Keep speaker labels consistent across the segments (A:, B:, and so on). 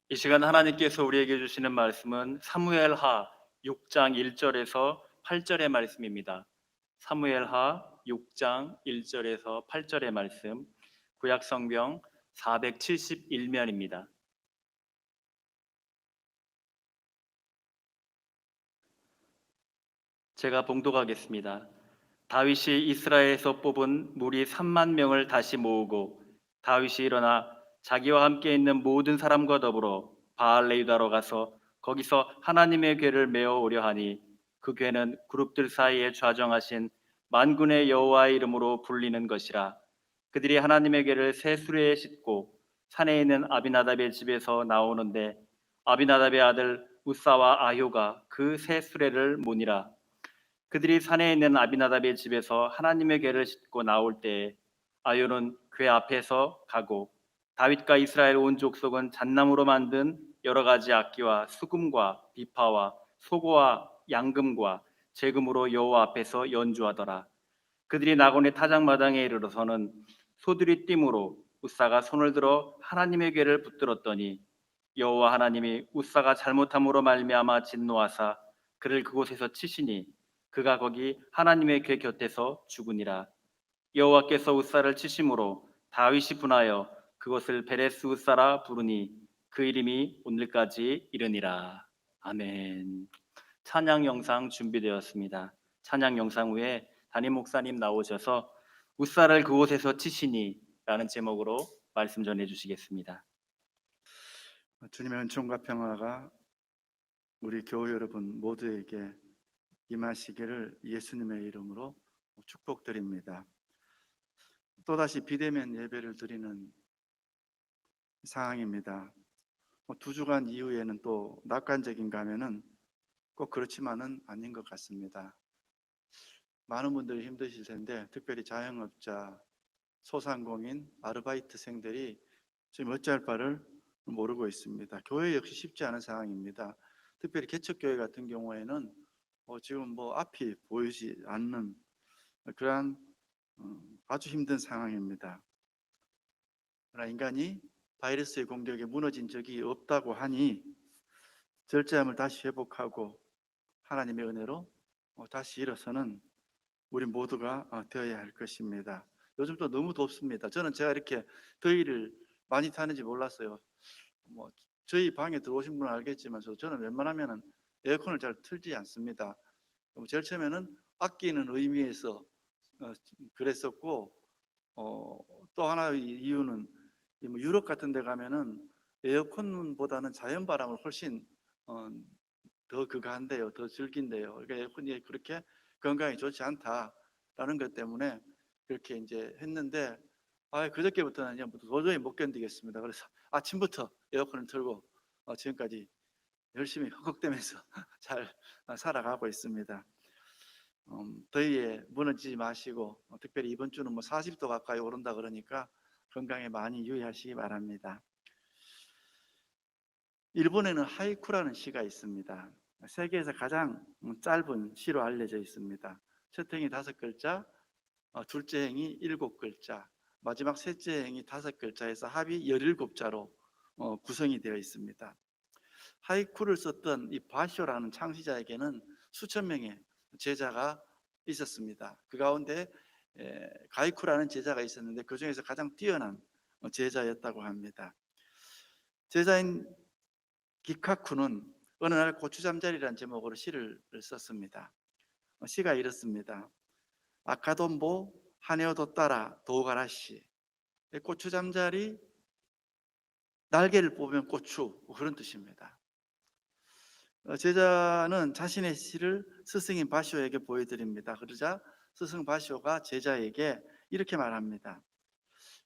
A: 이 시간 하나님께서 우리에게 주시는 말씀은 사무엘하 6장 1절에서 8절의 말씀입니다. 사무엘하 6장 1절에서 8절의 말씀, 구약 성경 471면입니다. 제가 봉독하겠습니다. 다윗이 이스라엘에서 뽑은 무리 3만 명을 다시 모으고 다윗이 일어나 자기와 함께 있는 모든 사람과 더불어 바알레유다로 가서 거기서 하나님의 궤를 메어 오려 하니 그 궤는 그룹들 사이에 좌정하신 만군의 여호와의 이름으로 불리는 것이라. 그들이 하나님의 궤를 새 수레에 싣고 산에 있는 아비나답의 집에서 나오는데 아비나답의 아들 우사와 아효가 그 새 수레를 모니라. 그들이 산에 있는 아비나답의 집에서 하나님의 궤를 싣고 나올 때에 아효는 궤 앞에서 가고 다윗과 이스라엘 온 족속은 잣나무로 만든 여러 가지 악기와 수금과 비파와 소고와 양금과 제금으로 여호와 앞에서 연주하더라. 그들이 나곤의 타작마당에 이르러서는 소들이 띠므로 우사가 손을 들어 하나님의 궤를 붙들었더니 여호와 하나님이 우사가 잘못함으로 말미암아 진노하사 그를 그곳에서 치시니 그가 거기 하나님의 궤 곁에서 죽으니라. 여호와께서 우사를 치심으로 다윗이 분하여 그것을 베레스 우사라 부르니 그 이름이 오늘까지 이르니라. 아멘. 찬양 영상 준비되었습니다. 찬양 영상 후에 담임 목사님 나오셔서 우사를 그곳에서 치시니 라는 제목으로 말씀 전해 주시겠습니다.
B: 주님의 은총과 평화가 우리 교우 여러분 모두에게 임하시기를 예수님의 이름으로 축복드립니다. 또다시 비대면 예배를 드리는 상황입니다. 2주간 이후에는 또 낙관적인가 하면은 꼭 그렇지만은 아닌 것 같습니다. 많은 분들이 힘드실 텐데 특별히 자영업자, 소상공인, 아르바이트생들이 지금 어찌할 바를 모르고 있습니다. 교회 역시 쉽지 않은 상황입니다. 특별히 개척교회 같은 경우에는 지금 앞이 보이지 않는 그러한 아주 힘든 상황입니다. 그러나 인간이 바이러스의 공격에 무너진 적이 없다고 하니 절제함을 다시 회복하고 하나님의 은혜로 다시 일어서는 우리 모두가 되어야 할 것입니다. 요즘 또 너무 덥습니다. 저는 제가 이렇게 더위를 많이 타는지 몰랐어요. 저희 방에 들어오신 분은 알겠지만 저는 웬만하면 에어컨을 잘 틀지 않습니다. 제일 처음에는 아끼는 의미에서 그랬었고, 또 하나의 이유는 유럽 같은 데 가면은 에어컨보다는 자연바람을 훨씬 더 그거 한대요. 더 즐긴대요. 그러니까 에어컨이 그렇게 건강에 좋지 않다라는 것 때문에 그렇게 이제 했는데, 그저께부터는 도저히 못 견디겠습니다. 그래서 아침부터 에어컨을 틀고 지금까지 열심히 헉헉대면서 잘 살아가고 있습니다. 더위에 무너지지 마시고, 특별히 이번 주는 40도 가까이 오른다 그러니까 건강에 많이 유의하시기 바랍니다. 일본에는 하이쿠라는 시가 있습니다. 세계에서 가장 짧은 시로 알려져 있습니다. 첫 행이 5글자, 둘째 행이 7글자, 마지막 셋째 행이 5글자에서 합이 17자로 구성이 되어 있습니다. 하이쿠를 썼던 이 바쇼라는 창시자에게는 수천 명의 제자가 있었습니다. 그 가운데 가이쿠라는 제자가 있었는데 그 중에서 가장 뛰어난 제자였다고 합니다. 제자인 기카쿠는 어느 날 고추잠자리라는 제목으로 시를 썼습니다. 시가 이렇습니다. 아카돈보 하네오도 따라 도가라시. 고추잠자리 날개를 뽑으면 고추, 그런 뜻입니다. 제자는 자신의 시를 스승인 바쇼에게 보여드립니다. 그러자 스승 바쇼가 제자에게 이렇게 말합니다.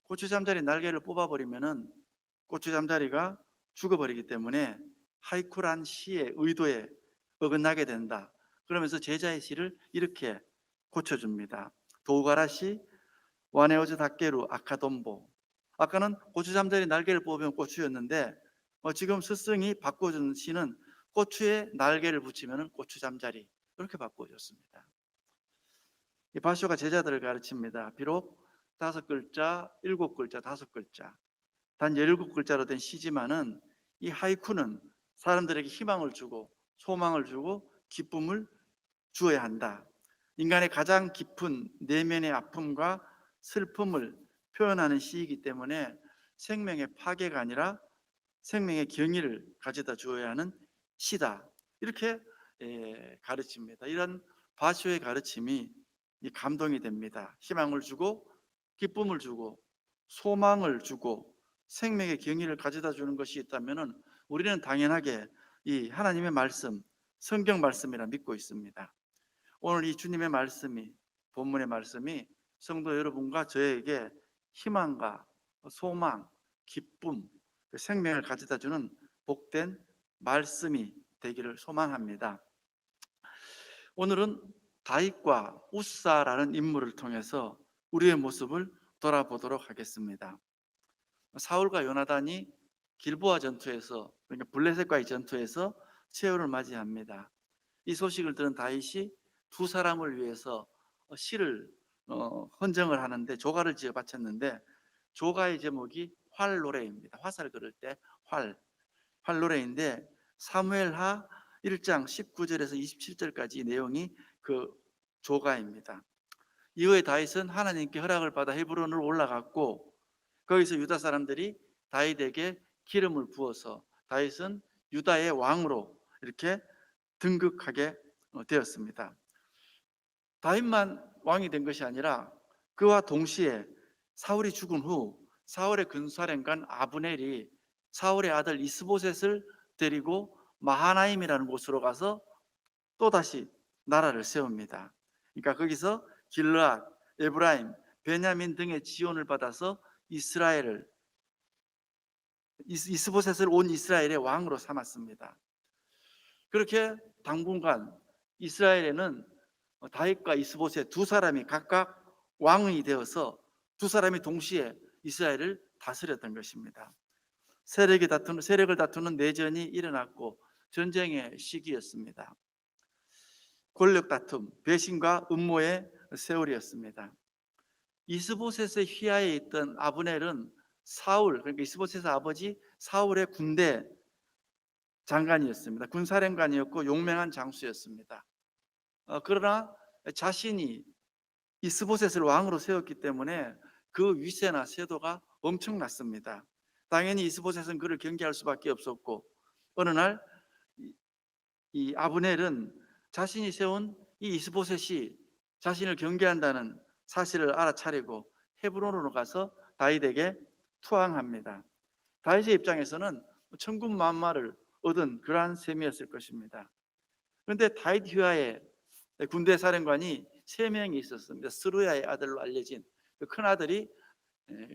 B: 고추잠자리 날개를 뽑아버리면은 고추잠자리가 죽어버리기 때문에 하이쿠란 시의 의도에 어긋나게 된다. 그러면서 제자의 시를 이렇게 고쳐줍니다. 도가라시 와네오즈 닭게루 아카돈보. 아까는 고추잠자리 날개를 뽑으면 고추였는데 지금 스승이 바꿔준 시는 고추에 날개를 붙이면 고추잠자리, 이렇게 바꿔줬습니다. 이 바쇼가 제자들을 가르칩니다. 비록 5글자, 7글자, 5글자, 단 17글자로 된 시지만은 이 하이쿠는 사람들에게 희망을 주고 소망을 주고 기쁨을 주어야 한다. 인간의 가장 깊은 내면의 아픔과 슬픔을 표현하는 시이기 때문에 생명의 파괴가 아니라 생명의 경의를 가져다 주어야 하는 시다. 이렇게 가르칩니다. 이런 바쇼의 가르침이 감동이 됩니다. 희망을 주고 기쁨을 주고 소망을 주고 생명의 경의를 가져다 주는 것이 있다면 우리는 당연하게 이 하나님의 말씀, 성경 말씀이라 믿고 있습니다. 오늘 이 주님의 말씀이, 본문의 말씀이 성도 여러분과 저에게 희망과 소망, 기쁨, 생명을 가져다 주는 복된 말씀이 되기를 소망합니다. 오늘은 다윗과 우사라는 인물을 통해서 우리의 모습을 돌아보도록 하겠습니다. 사울과 요나단이 길보아 전투에서, 그러니까 블레셋과의 전투에서 최후를 맞이합니다. 이 소식을 들은 다윗이 두 사람을 위해서 시를 헌정을 하는데 조가를 지어 바쳤는데 조가의 제목이 활노래입니다. 화살 그럴 때 활노래인데 사무엘하 1장 19절에서 27절까지 내용이 그 조가입니다. 이후에 다윗은 하나님께 허락을 받아 헤브론으로 올라갔고 거기서 유다 사람들이 다윗에게 기름을 부어서 다윗은 유다의 왕으로 이렇게 등극하게 되었습니다. 다윗만 왕이 된 것이 아니라 그와 동시에 사울이 죽은 후 사울의 군사령관 아브넬이 사울의 아들 이스보셋을 데리고 마하나임이라는 곳으로 가서 또다시 나라를 세웁니다. 그러니까 거기서 길르앗, 에브라임, 베냐민 등의 지원을 받아서 이스보셋을 온 이스라엘의 왕으로 삼았습니다. 그렇게 당분간 이스라엘에는 다윗과 이스보셋 두 사람이 각각 왕이 되어서 두 사람이 동시에 이스라엘을 다스렸던 것입니다. 세력을 다투는 내전이 일어났고 전쟁의 시기였습니다. 권력 다툼, 배신과 음모의 세월이었습니다. 이스보셋의 휘하에 있던 아브넬은 사울, 그러니까 이스보셋의 아버지 사울의 군대 장관이었습니다. 군사령관이었고 용맹한 장수였습니다. 그러나 자신이 이스보셋을 왕으로 세웠기 때문에 그 위세나 세도가 엄청났습니다. 당연히 이스보셋은 그를 경계할 수밖에 없었고 어느 날 이 아브넬은 자신이 세운 이 이스보셋이 자신을 경계한다는 사실을 알아차리고 헤브론으로 가서 다윗에게 투항합니다. 다윗의 입장에서는 천군만마를 얻은 그러한 셈이었을 것입니다. 그런데 다윗 휘하에 군대 사령관이 3명이 있었습니다. 스루야의 아들로 알려진 그 큰 아들이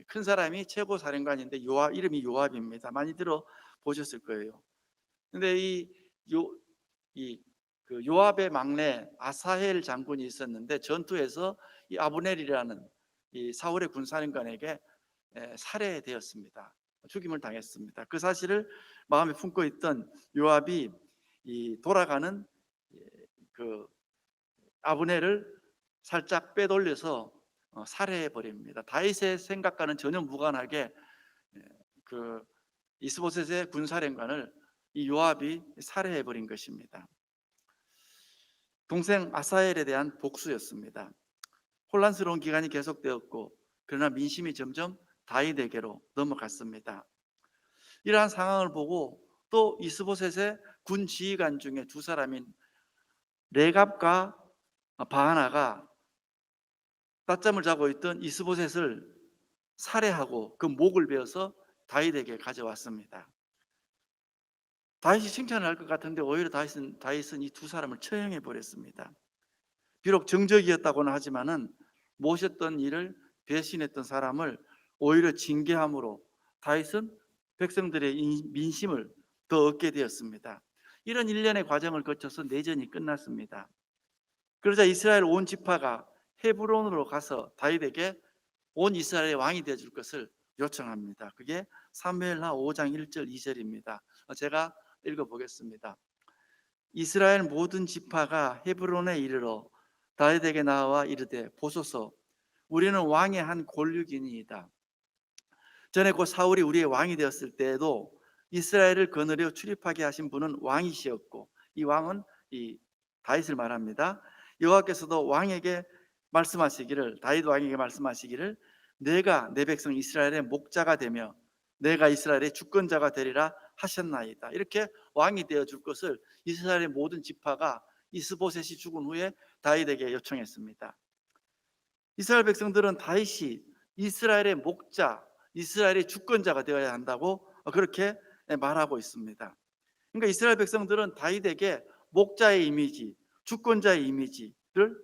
B: 큰 사람이 최고 사령관인데 이름이 요압입니다. 많이 들어보셨을 거예요. 그런데 그 요압의 막내 아사헬 장군이 있었는데 전투에서 이 아브넬이라는 이 사울의 군사령관에게 살해되었습니다. 죽임을 당했습니다. 그 사실을 마음에 품고 있던 요압이 이 돌아가는 그 아브넬을 살짝 빼돌려서 살해해 버립니다. 다윗의 생각과는 전혀 무관하게 그 이스보셋의 군사령관을 이 요압이 살해해 버린 것입니다. 동생 아사헬에 대한 복수였습니다. 혼란스러운 기간이 계속되었고 그러나 민심이 점점 다윗에게로 넘어갔습니다. 이러한 상황을 보고 또 이스보셋의 군 지휘관 중에 두 사람인 레갑과 바하나가 낮잠을 자고 있던 이스보셋을 살해하고 그 목을 베어서 다윗에게 가져왔습니다. 다윗이 칭찬을 할 것 같은데 오히려 다윗은 이 두 사람을 처형해 버렸습니다. 비록 정적이었다고는 하지만은 모셨던 일을 배신했던 사람을 오히려 징계함으로 다윗은 백성들의 민심을 더 얻게 되었습니다. 이런 일련의 과정을 거쳐서 내전이 끝났습니다. 그러자 이스라엘 온 지파가 헤브론으로 가서 다윗에게 온 이스라엘의 왕이 되어줄 것을 요청합니다. 그게 사무엘하 5장 1절 2절입니다. 제가 읽어보겠습니다. 이스라엘 모든 지파가 헤브론에 이르러 다윗에게 나와 이르되 보소서 우리는 왕의 한 골육이니이다. 전에 곧 사울이 우리의 왕이 되었을 때에도 이스라엘을 거느려 출입하게 하신 분은 왕이시었고, 이 왕은 이 다윗을 말합니다. 여호와께서도 왕에게 말씀하시기를, 다윗 왕에게 말씀하시기를, 내가 내 백성 이스라엘의 목자가 되며 내가 이스라엘의 주권자가 되리라 하셨나이다. 이렇게 왕이 되어 줄 것을 이스라엘의 모든 지파가 이스보셋이 죽은 후에 다윗에게 요청했습니다. 이스라엘 백성들은 다윗이 이스라엘의 목자, 이스라엘의 주권자가 되어야 한다고 그렇게 말하고 있습니다. 그러니까 이스라엘 백성들은 다윗에게 목자의 이미지, 주권자의 이미지를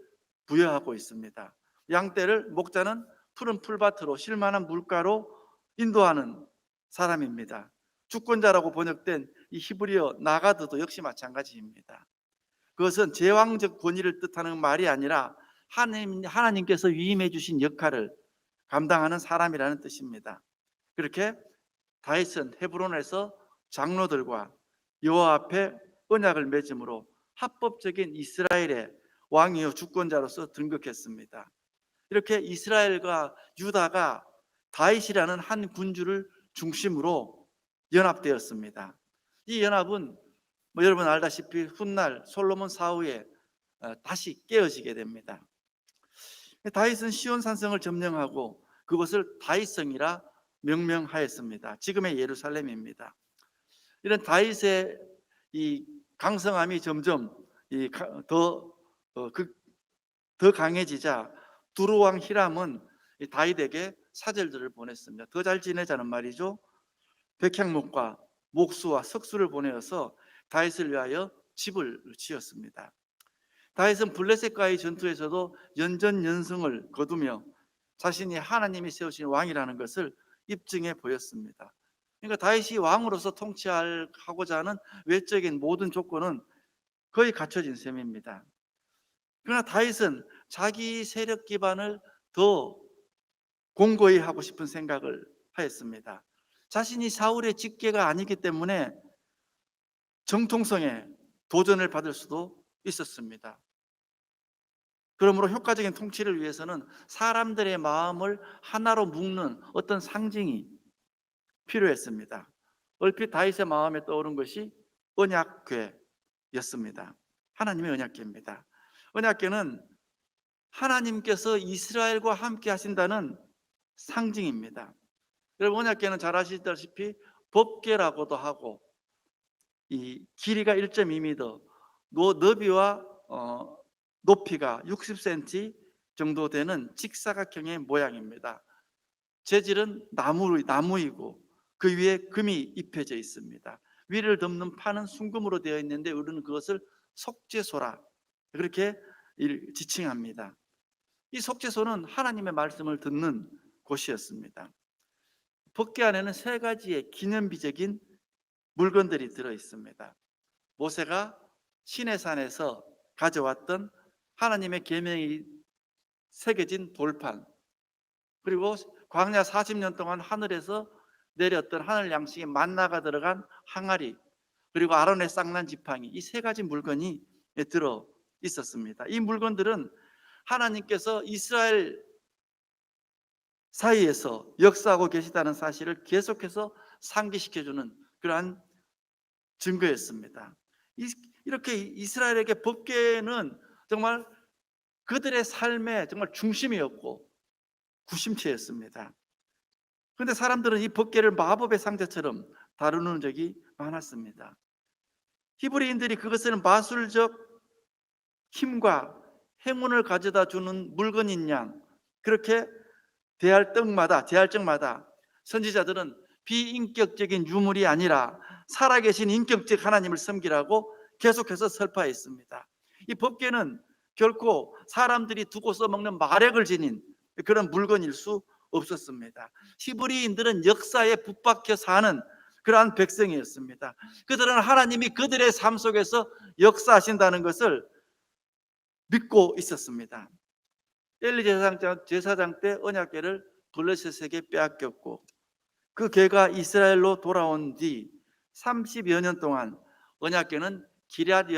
B: 부여하고 있습니다. 양떼를 목자는 푸른 풀밭으로 쉴만한 물가로 인도하는 사람입니다. 주권자라고 번역된 이 히브리어 나가드도 역시 마찬가지입니다. 그것은 제왕적 권위를 뜻하는 말이 아니라 하나님께서 위임해 주신 역할을 감당하는 사람이라는 뜻입니다. 그렇게 다윗은 헤브론에서 장로들과 여호와 앞에 언약을 맺음으로 합법적인 이스라엘의 왕이요 주권자로서 등극했습니다. 이렇게 이스라엘과 유다가 다윗이라는 한 군주를 중심으로 연합되었습니다. 이 연합은 여러분 알다시피 훗날 솔로몬 사후에 다시 깨어지게 됩니다. 다윗은 시온 산성을 점령하고 그것을 다윗성이라 명명하였습니다. 지금의 예루살렘입니다. 이런 다윗의 이 강성함이 점점 더 강해지자 두루 왕 히람은 다윗에게 사절들을 보냈습니다. 더 잘 지내자는 말이죠. 백향목과 목수와 석수를 보내어서 다윗을 위하여 집을 지었습니다. 다윗은 블레셋과의 전투에서도 연전연승을 거두며 자신이 하나님이 세우신 왕이라는 것을 입증해 보였습니다. 그러니까 다윗이 왕으로서 통치하고자 하는 외적인 모든 조건은 거의 갖춰진 셈입니다. 그러나 다윗은 자기 세력 기반을 더 공고히 하고 싶은 생각을 하였습니다. 자신이 사울의 직계가 아니기 때문에 정통성에 도전을 받을 수도 있었습니다. 그러므로 효과적인 통치를 위해서는 사람들의 마음을 하나로 묶는 어떤 상징이 필요했습니다. 얼핏 다윗의 마음에 떠오른 것이 언약궤였습니다. 하나님의 언약궤입니다. 언약궤는 하나님께서 이스라엘과 함께 하신다는 상징입니다. 여러분 언약궤는 잘 아시다시피 법궤라고도 하고 이 길이가 1.2m, 너비와 높이가 60cm 정도 되는 직사각형의 모양입니다. 재질은 나무이고 그 위에 금이 입혀져 있습니다. 위를 덮는 판은 순금으로 되어 있는데 우리는 그것을 속죄소라 그렇게 지칭합니다. 이 속죄소는 하나님의 말씀을 듣는 곳이었습니다. 법궤 안에는 세 가지의 기념비적인 물건들이 들어 있습니다. 모세가 시내산에서 가져왔던 하나님의 계명이 새겨진 돌판, 그리고 광야 40년 동안 하늘에서 내렸던 하늘 양식의 만나가 들어간 항아리, 그리고 아론의 쌍난 지팡이, 이 세 가지 물건이 들어 있었습니다. 이 물건들은 하나님께서 이스라엘 사이에서 역사하고 계시다는 사실을 계속해서 상기시켜주는 그러한 증거였습니다. 이렇게 이스라엘에게 법궤는 정말 그들의 삶의 정말 중심이었고 구심체였습니다. 그런데 사람들은 이 법궤를 마법의 상자처럼 다루는 적이 많았습니다. 히브리인들이 그것을 마술적 힘과 행운을 가져다 주는 물건인 양 그렇게 대할 적마다 선지자들은 비인격적인 유물이 아니라 살아계신 인격적 하나님을 섬기라고 계속해서 설파했습니다. 이 법궤는 결코 사람들이 두고 써먹는 마력을 지닌 그런 물건일 수 없었습니다. 히브리인들은 역사에 붙박혀 사는 그러한 백성이었습니다. 그들은 하나님이 그들의 삶 속에서 역사하신다는 것을 믿고 있었습니다. 엘리 제사장 때 언약궤를 블레셋에게 빼앗겼고 그 궤가 이스라엘로 돌아온 뒤 30여 년 동안 언약궤는 기럇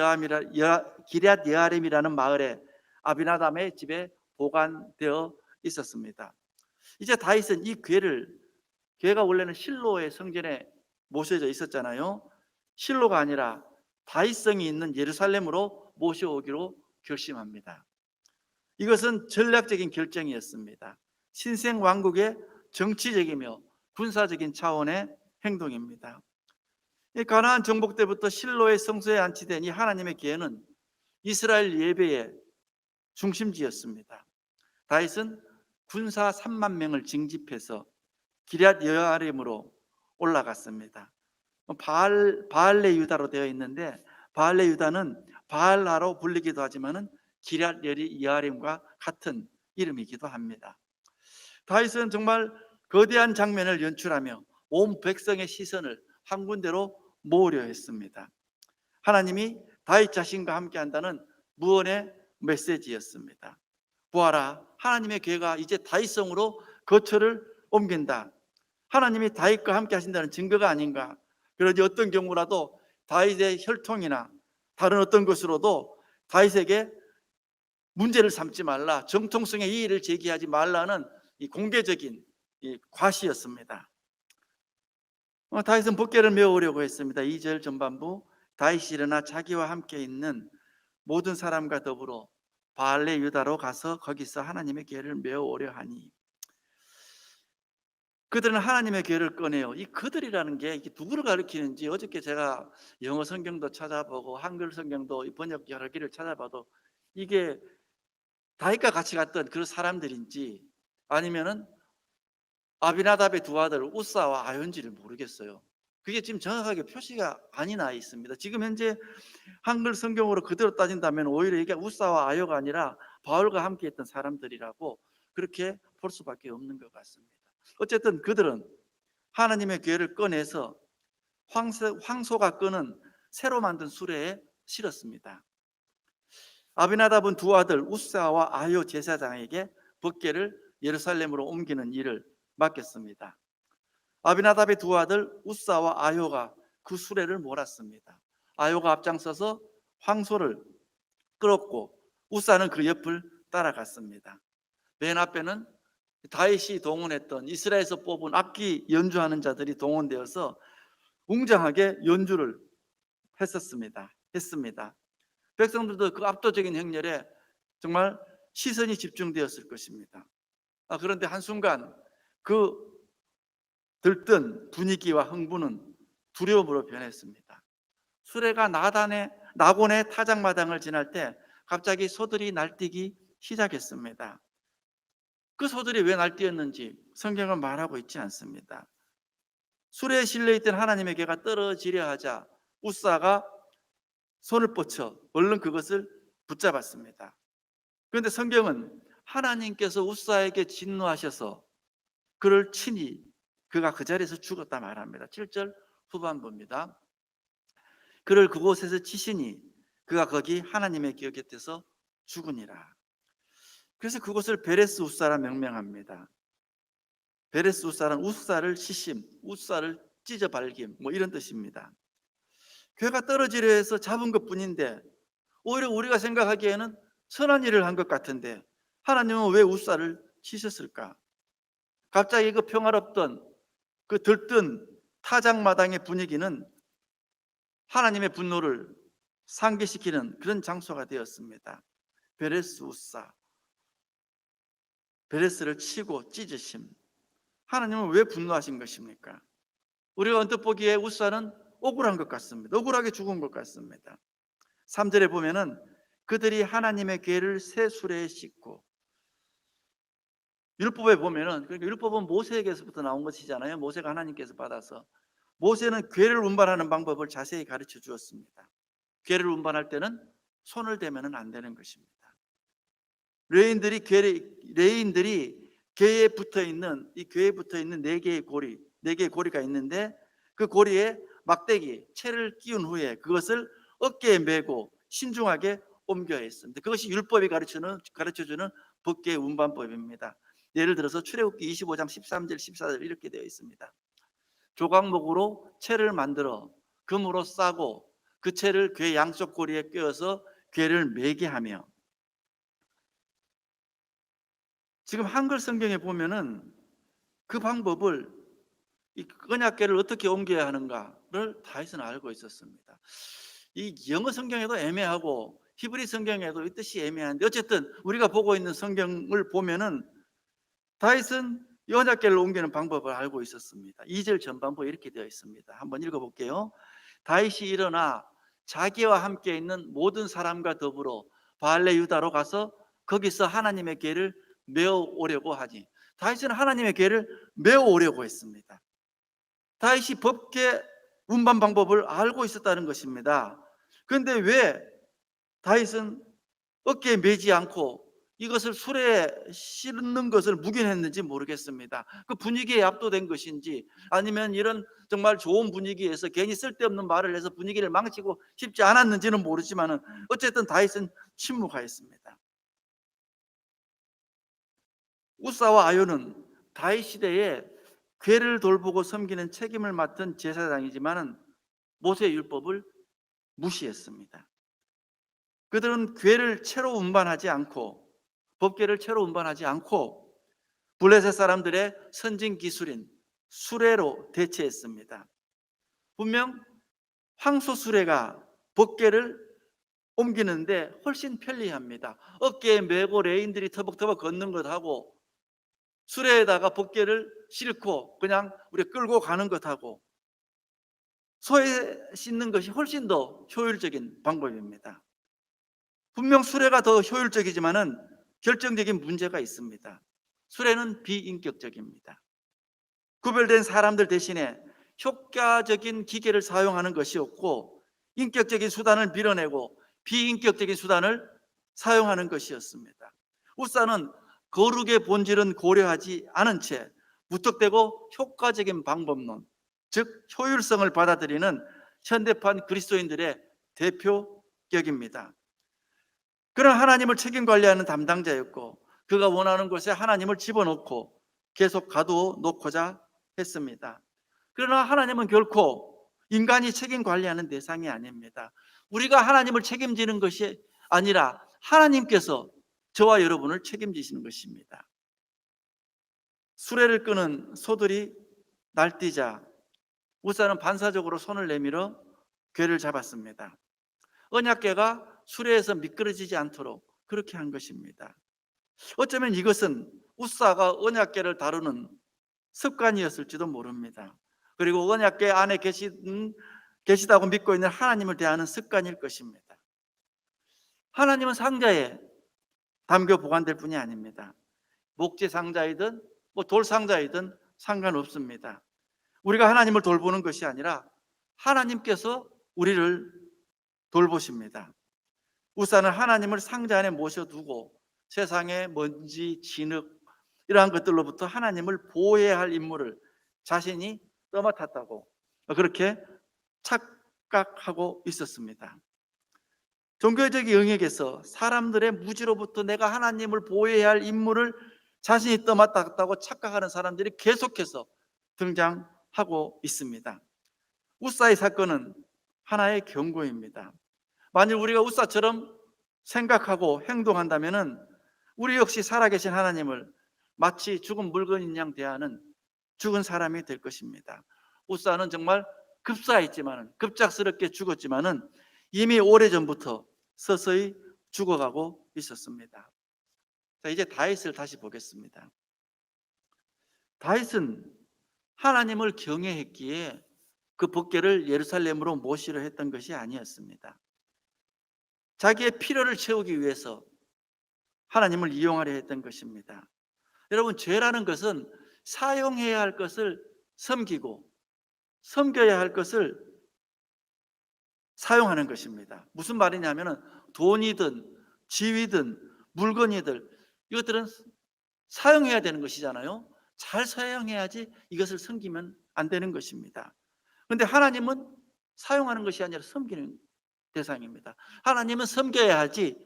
B: 여아림이라는 마을에 아비나답의 집에 보관되어 있었습니다. 이제 다윗은 이 궤가 원래는 실로의 성전에 모셔져 있었잖아요. 실로가 아니라 다윗성이 있는 예루살렘으로 모셔오기로 결심합니다. 이것은 전략적인 결정이었습니다. 신생 왕국의 정치적이며 군사적인 차원의 행동입니다. 이 가나안 정복 때부터 실로의 성소에 안치된 이 하나님의 계는 이스라엘 예배의 중심지였습니다. 다윗은 군사 3만 명을 징집해서 기럇 여아림으로 올라갔습니다. 바알레 유다로 되어 있는데 바알레 유다는 바알라로 불리기도 하지만은 기럇 여아림과 같은 이름이기도 합니다. 다윗은 정말 거대한 장면을 연출하며 온 백성의 시선을 한 군데로 모으려 했습니다. 하나님이 다윗 자신과 함께 한다는 무언의 메시지였습니다. 보아라, 하나님의 괴가 이제 다윗성으로 거처를 옮긴다. 하나님이 다윗과 함께 하신다는 증거가 아닌가. 그러지 어떤 경우라도 다윗의 혈통이나 다른 어떤 것으로도 다윗에게 문제를 삼지 말라, 정통성의 이의를 제기하지 말라는 이 공개적인 이 과시였습니다. 다윗은 법궤를 메우려고 했습니다. 2절 전반부, 다윗이 일어나 자기와 함께 있는 모든 사람과 더불어 바알레 유다로 가서 거기서 하나님의 궤를 메우려 하니, 그들은 하나님의 궤를 꺼내요. 이 그들이라는 게 누구를 가리키는지 어저께 제가 영어 성경도 찾아보고 한글 성경도 번역 여러 개를 찾아봐도 이게 다윗과 같이 갔던 그런 사람들인지 아니면은 아비나답의 두 아들 우사와 아연지를 모르겠어요. 그게 지금 정확하게 표시가 아니 나 있습니다. 지금 현재 한글 성경으로 그대로 따진다면 오히려 이게 우사와 아요가 아니라 바울과 함께 했던 사람들이라고 그렇게 볼 수밖에 없는 것 같습니다. 어쨌든 그들은 하나님의 궤를 꺼내서 황소가 끄는 새로 만든 수레에 실었습니다. 아비나답은 두 아들 우사와 아요 제사장에게 법궤를 예루살렘으로 옮기는 일을 맡겼습니다. 아비나답의 두 아들 우사와 아요가 그 수레를 몰았습니다. 아요가 앞장서서 황소를 끌었고 우사는 그 옆을 따라갔습니다. 맨 앞에는 다윗이 동원했던 이스라엘에서 뽑은 악기 연주하는 자들이 동원되어서 웅장하게 연주를 했습니다. 백성들도 그 압도적인 행렬에 정말 시선이 집중되었을 것입니다. 그런데 한순간 그 들뜬 분위기와 흥분은 두려움으로 변했습니다. 수레가 낙원의 타작마당을 지날 때 갑자기 소들이 날뛰기 시작했습니다. 그 소들이 왜 날뛰었는지 성경은 말하고 있지 않습니다. 수레에 실려있던 하나님의 궤가 떨어지려 하자 우사가 손을 뻗쳐 얼른 그것을 붙잡았습니다. 그런데 성경은 하나님께서 우사에게 진노하셔서 그를 치니 그가 그 자리에서 죽었다 말합니다. 7절 후반부입니다. 그를 그곳에서 치시니 그가 거기 하나님의 궤 곁에서 죽으니라. 그래서 그곳을 베레스 우사라 명명합니다. 베레스 우사는 우사를 시심, 우사를 찢어 발김 이런 뜻입니다. 궤가 떨어지려 해서 잡은 것뿐인데 오히려 우리가 생각하기에는 선한 일을 한 것 같은데 하나님은 왜 우사를 치셨을까? 갑자기 그 평화롭던 그 들뜬 타작마당의 분위기는 하나님의 분노를 상기시키는 그런 장소가 되었습니다. 베레스 우사, 베레스를 치고 찢으심. 하나님은 왜 분노하신 것입니까? 우리가 언뜻 보기에 우사는 억울한 것 같습니다. 억울하게 죽은 것 같습니다. 3절에 보면은 그들이 하나님의 궤를 새 수레에 싣고, 율법에 보면은, 그러니까 율법은 모세에게서부터 나온 것이잖아요. 모세가 하나님께서 받아서 모세는 궤를 운반하는 방법을 자세히 가르쳐 주었습니다. 궤를 운반할 때는 손을 대면은 안 되는 것입니다. 레인들이 궤에 붙어 있는 이 궤에 붙어 있는 네 개의 고리가 있는데 그 고리에 막대기 채를 끼운 후에 그것을 어깨에 메고 신중하게 옮겨야 했습니다. 그것이 율법이 가르쳐주는 법궤 운반법입니다. 예를 들어서 출애굽기 25장 13절 14절 이렇게 되어 있습니다. 조각목으로 채를 만들어 금으로 싸고 그 채를 궤 양쪽 고리에 꿰어서 궤를 매게 하며, 지금 한글 성경에 보면은 그 방법을 이 언약궤를 어떻게 옮겨야 하는가를 다윗은 알고 있었습니다. 이 영어 성경에도 애매하고 히브리 성경에도 이 뜻이 애매한데 어쨌든 우리가 보고 있는 성경을 보면은 다윗은 이 언약궤를 옮기는 방법을 알고 있었습니다. 2절 전반부에 이렇게 되어 있습니다. 한번 읽어볼게요. 다윗이 일어나 자기와 함께 있는 모든 사람과 더불어 바알레 유다로 가서 거기서 하나님의 궤를 메어 오려고 하니, 다윗은 하나님의 궤를 메어 오려고 했습니다. 다윗이 법궤 운반 방법을 알고 있었다는 것입니다. 그런데 왜 다윗은 어깨에 매지 않고 이것을 수레에 싣는 것을 묵인했는지 모르겠습니다. 그 분위기에 압도된 것인지, 아니면 이런 정말 좋은 분위기에서 괜히 쓸데없는 말을 해서 분위기를 망치고 싶지 않았는지는 모르지만 어쨌든 다윗은 침묵하였습니다. 우사와 아요는 다윗 시대에 궤를 돌보고 섬기는 책임을 맡은 제사장이지만 모세의 율법을 무시했습니다. 그들은 궤를 채로 운반하지 않고, 법궤를 채로 운반하지 않고 블레셋 사람들의 선진 기술인 수레로 대체했습니다. 분명 황소 수레가 법궤를 옮기는데 훨씬 편리합니다. 어깨에 메고 레인들이 터벅터벅 걷는 것하고 수레에다가 법궤를 싣고 그냥 우리 끌고 가는 것하고 소에 싣는 것이 훨씬 더 효율적인 방법입니다. 분명 수레가 더 효율적이지만은 결정적인 문제가 있습니다. 수레는 비인격적입니다. 구별된 사람들 대신에 효과적인 기계를 사용하는 것이었고, 인격적인 수단을 밀어내고 비인격적인 수단을 사용하는 것이었습니다. 우사는 거룩의 본질은 고려하지 않은 채 무턱대고 효과적인 방법론, 즉 효율성을 받아들이는 현대판 그리스도인들의 대표격입니다. 그는 하나님을 책임 관리하는 담당자였고, 그가 원하는 곳에 하나님을 집어넣고 계속 가두어 놓고자 했습니다. 그러나 하나님은 결코 인간이 책임 관리하는 대상이 아닙니다. 우리가 하나님을 책임지는 것이 아니라 하나님께서 저와 여러분을 책임지시는 것입니다. 수레를 끄는 소들이 날뛰자 우사는 반사적으로 손을 내밀어 궤를 잡았습니다. 언약궤가 수레에서 미끄러지지 않도록 그렇게 한 것입니다. 어쩌면 이것은 우사가 언약궤를 다루는 습관이었을지도 모릅니다. 그리고 언약궤 안에 계시다고 믿고 있는 하나님을 대하는 습관일 것입니다. 하나님은 상자에 담겨 보관될 뿐이 아닙니다. 목재 상자이든 돌 상자이든 상관없습니다. 우리가 하나님을 돌보는 것이 아니라 하나님께서 우리를 돌보십니다. 우사는 하나님을 상자 안에 모셔두고 세상의 먼지, 진흙 이러한 것들로부터 하나님을 보호해야 할 임무를 자신이 떠맡았다고 그렇게 착각하고 있었습니다. 종교적 영역에서 사람들의 무지로부터 내가 하나님을 보호해야 할 임무를 자신이 떠맡았다고 착각하는 사람들이 계속해서 등장하고 있습니다. 우사의 사건은 하나의 경고입니다. 만일 우리가 우사처럼 생각하고 행동한다면 우리 역시 살아계신 하나님을 마치 죽은 물건인 양 대하는 죽은 사람이 될 것입니다. 우사는 정말 급사했지만, 급작스럽게 죽었지만 이미 오래전부터 서서히 죽어가고 있었습니다. 자, 이제 다윗을 다시 보겠습니다. 다윗은 하나님을 경외했기에 그 법궤를 예루살렘으로 모시려 했던 것이 아니었습니다. 자기의 필요를 채우기 위해서 하나님을 이용하려 했던 것입니다. 여러분, 죄라는 것은 사용해야 할 것을 섬기고 섬겨야 할 것을 사용하는 것입니다. 무슨 말이냐면 돈이든 지위든 물건이든 이것들은 사용해야 되는 것이잖아요. 잘 사용해야지 이것을 섬기면 안 되는 것입니다. 그런데 하나님은 사용하는 것이 아니라 섬기는 대상입니다. 하나님은 섬겨야 하지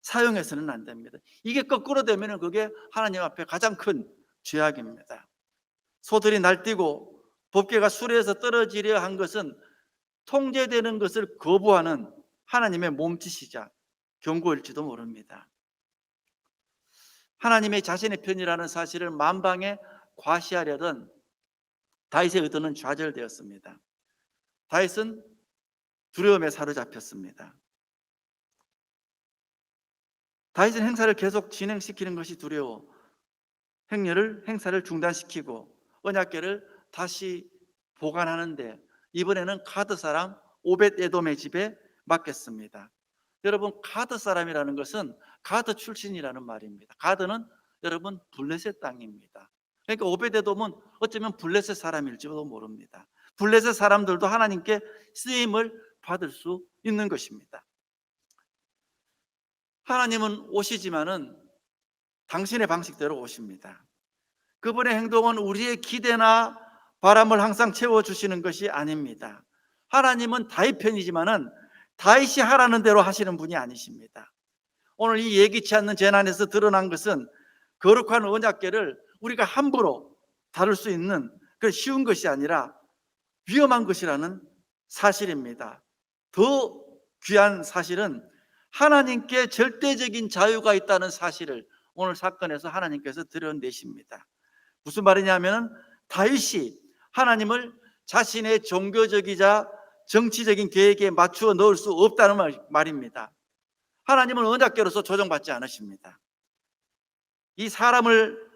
B: 사용해서는 안 됩니다. 이게 거꾸로 되면 그게 하나님 앞에 가장 큰 죄악입니다. 소들이 날뛰고 법궤가 수레에서 떨어지려 한 것은 통제되는 것을 거부하는 하나님의 몸짓이자 경고일지도 모릅니다. 하나님의 자신의 편이라는 사실을 만방에 과시하려던 다윗의 의도는 좌절되었습니다. 다윗은 두려움에 사로잡혔습니다. 다윗은 행사를 계속 진행시키는 것이 두려워 행사를 중단시키고 언약궤를 다시 보관하는데 이번에는 가드 사람 오벳 에돔의 집에 맡겼습니다. 여러분, 가드 사람이라는 것은 가드 출신이라는 말입니다. 가드는 여러분 블레셋 땅입니다. 그러니까 오벳 에돔은 어쩌면 블레셋 사람일지도 모릅니다. 블레셋 사람들도 하나님께 쓰임을 받을 수 있는 것입니다. 하나님은 오시지만은 당신의 방식대로 오십니다. 그분의 행동은 우리의 기대나 바람을 항상 채워주시는 것이 아닙니다. 하나님은 다윗 편이지만은 다윗이 하라는 대로 하시는 분이 아니십니다. 오늘 이 예기치 않는 재난에서 드러난 것은 거룩한 언약궤를 우리가 함부로 다룰 수 있는 그 쉬운 것이 아니라 위험한 것이라는 사실입니다. 더 귀한 사실은 하나님께 절대적인 자유가 있다는 사실을 오늘 사건에서 하나님께서 드러내십니다. 무슨 말이냐면 다윗이 하나님을 자신의 종교적이자 정치적인 계획에 맞추어 넣을 수 없다는 말입니다. 하나님은 언약궤로서 조정받지 않으십니다. 이 사람을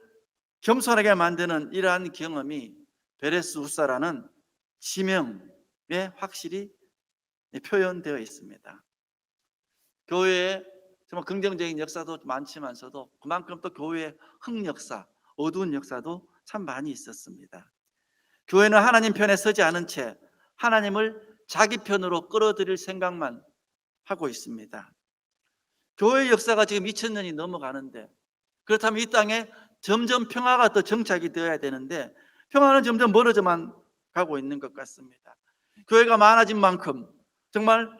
B: 겸손하게 만드는 이러한 경험이 베레스 우사라는 지명에 확실히 표현되어 있습니다. 교회에 정말 긍정적인 역사도 많지만서도 그만큼 또 교회의 흑역사, 어두운 역사도 참 많이 있었습니다. 교회는 하나님 편에 서지 않은 채 하나님을 자기 편으로 끌어들일 생각만 하고 있습니다. 교회의 역사가 지금 2000년이 넘어가는데, 그렇다면 이 땅에 점점 평화가 더 정착이 되어야 되는데 평화는 점점 멀어져만 가고 있는 것 같습니다. 교회가 많아진 만큼 정말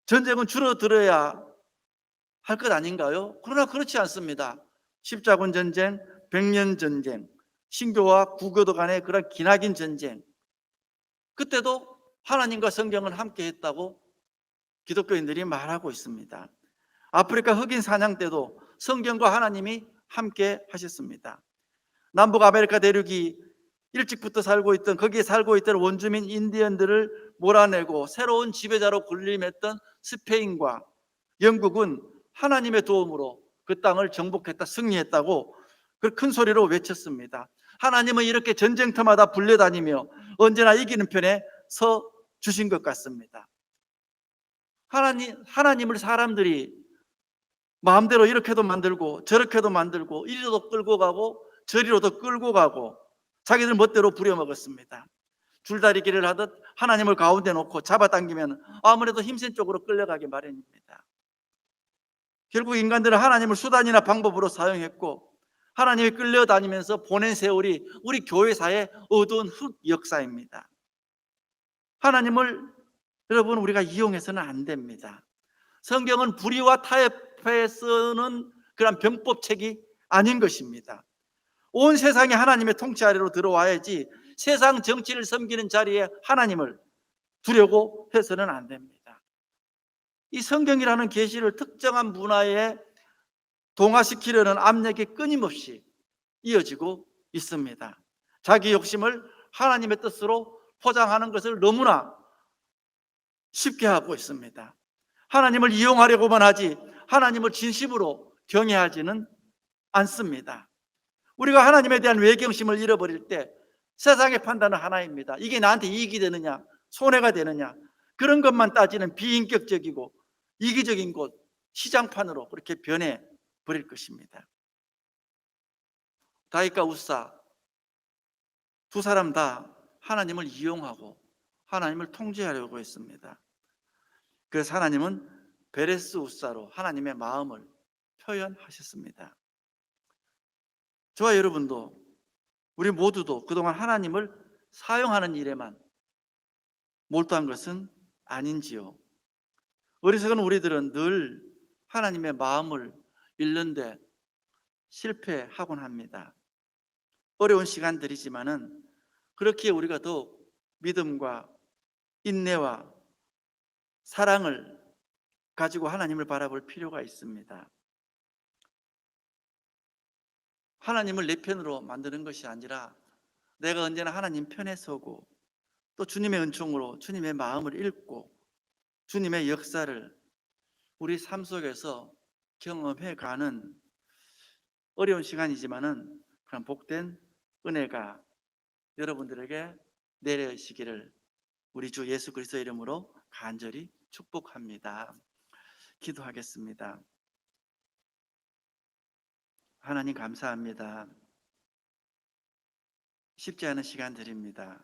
B: 전쟁은 줄어들어야 할 것 아닌가요? 그러나 그렇지 않습니다. 십자군 전쟁, 백년 전쟁, 신교와 구교도 간의 그런 기나긴 전쟁, 그때도 하나님과 성경은 함께 했다고 기독교인들이 말하고 있습니다. 아프리카 흑인 사냥 때도 성경과 하나님이 함께 하셨습니다. 남북 아메리카 대륙이 일찍부터 거기에 살고 있던 원주민 인디언들을 몰아내고 새로운 지배자로 군림했던 스페인과 영국은 하나님의 도움으로 그 땅을 정복했다, 승리했다고 큰 소리로 외쳤습니다. 하나님은 이렇게 전쟁터마다 불려다니며 언제나 이기는 편에 서 주신 것 같습니다. 하나님을 사람들이 마음대로 이렇게도 만들고 저렇게도 만들고 이리로도 끌고 가고 저리로도 끌고 가고 자기들 멋대로 부려먹었습니다. 줄다리기를 하듯 하나님을 가운데 놓고 잡아당기면 아무래도 힘센 쪽으로 끌려가기 마련입니다. 결국 인간들은 하나님을 수단이나 방법으로 사용했고 하나님이 끌려다니면서 보낸 세월이 우리 교회사의 어두운 흑 역사입니다. 하나님을 여러분 우리가 이용해서는 안 됩니다. 성경은 불의와 타협에 쓰는 그런 병법책이 아닌 것입니다. 온 세상이 하나님의 통치 아래로 들어와야지 세상 정치를 섬기는 자리에 하나님을 두려고 해서는 안 됩니다. 이 성경이라는 계시를 특정한 문화에 동화시키려는 압력이 끊임없이 이어지고 있습니다. 자기 욕심을 하나님의 뜻으로 포장하는 것을 너무나 쉽게 하고 있습니다. 하나님을 이용하려고만 하지 하나님을 진심으로 경외하지는 않습니다. 우리가 하나님에 대한 외경심을 잃어버릴 때 세상의 판단은 하나입니다. 이게 나한테 이익이 되느냐 손해가 되느냐 그런 것만 따지는 비인격적이고 이기적인 곳 시장판으로 그렇게 변해버릴 것입니다. 다윗과 우사 두 사람 다 하나님을 이용하고 하나님을 통제하려고 했습니다. 그래서 하나님은 베레스 우사로 하나님의 마음을 표현하셨습니다. 저와 여러분도 우리 모두도 그동안 하나님을 사용하는 일에만 몰두한 것은 아닌지요. 어리석은 우리들은 늘 하나님의 마음을 잃는데 실패하곤 합니다. 어려운 시간들이지만은 그렇게 우리가 더욱 믿음과 인내와 사랑을 가지고 하나님을 바라볼 필요가 있습니다. 하나님을 내 편으로 만드는 것이 아니라 내가 언제나 하나님 편에 서고 또 주님의 은총으로 주님의 마음을 읽고 주님의 역사를 우리 삶 속에서 경험해 가는 어려운 시간이지만은 그런 복된 은혜가 여러분들에게 내려지기를 우리 주 예수 그리스도 이름으로 간절히 축복합니다. 기도하겠습니다. 하나님 감사합니다. 쉽지 않은 시간들입니다.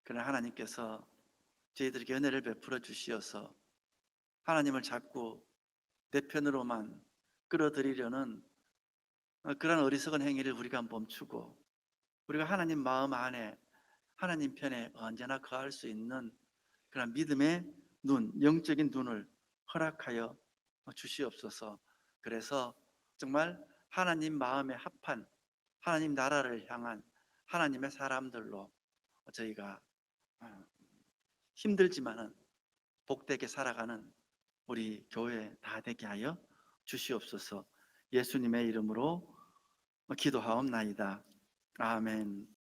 B: 그러나 하나님께서 저희들에게 은혜를 베풀어 주시어서 하나님을 자꾸 내 편으로만 끌어들이려는 그런 어리석은 행위를 우리가 멈추고 우리가 하나님 마음 안에 하나님 편에 언제나 거할 수 있는 그런 믿음의 눈, 영적인 눈을 허락하여 주시옵소서. 그래서 정말 하나님 마음에 합한 하나님 나라를 향한 하나님의 사람들로 저희가 힘들지만은 복되게 살아가는 우리 교회 다 되게 하여 주시옵소서. 예수님의 이름으로 기도하옵나이다. 아멘.